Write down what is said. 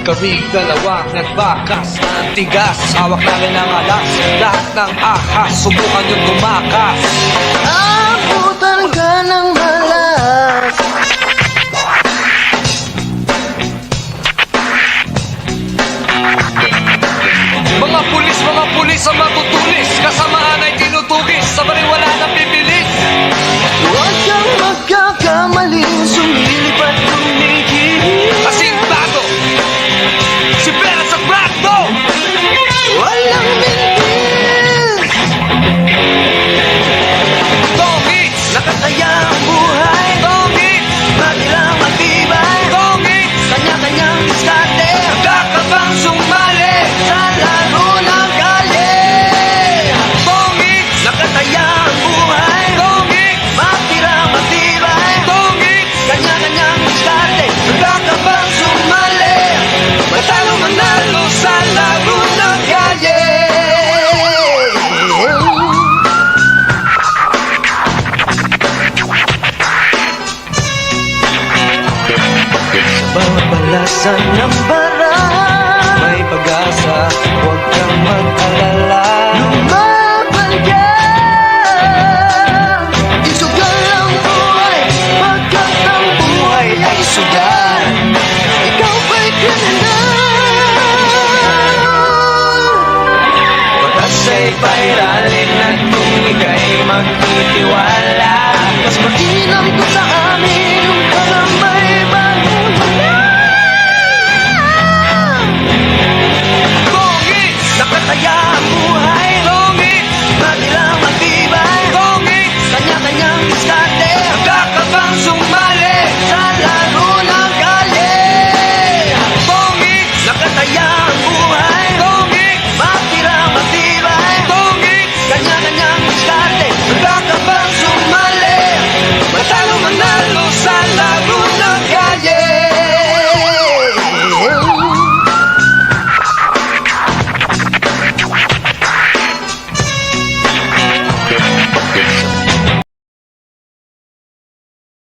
Kami dalawang nagbakas ng tigas, hawak namin ang alas, lahat ng ahas, subukan yung tumakas. Abutan ka ng malas. Mga pulis ang matutulis, kasamaan ay tinutugis, sa baril wala nang bibilis. Huwag kang magkakamali, sumilip at tumigil. Asintado, si Pera sa Brando. Walang mintis, Tongits, nakataya ang buhay. Tongits, Matilang matibay, Tongits, kanya-kanyang diskarte. handa ka bang sumali? Sa laro ng kalye, Tongits, nakataya ang buhay. Tongits, Matilang matibay, Tongits, kanya-kanyang diskarte. handa ka bang sumali? Matalo manalo sa laro ng kalye. Bawat balasan ng bara, May pag-asa, huwag kang mag-alala. lumaban ka. Isugal ang buhay, pagkat ang buhay ay sugal. Ikaw ba'y kriminal? Pag-asa'y pairalin at kung ika'y magtitiwala. Mas mainam to sa amin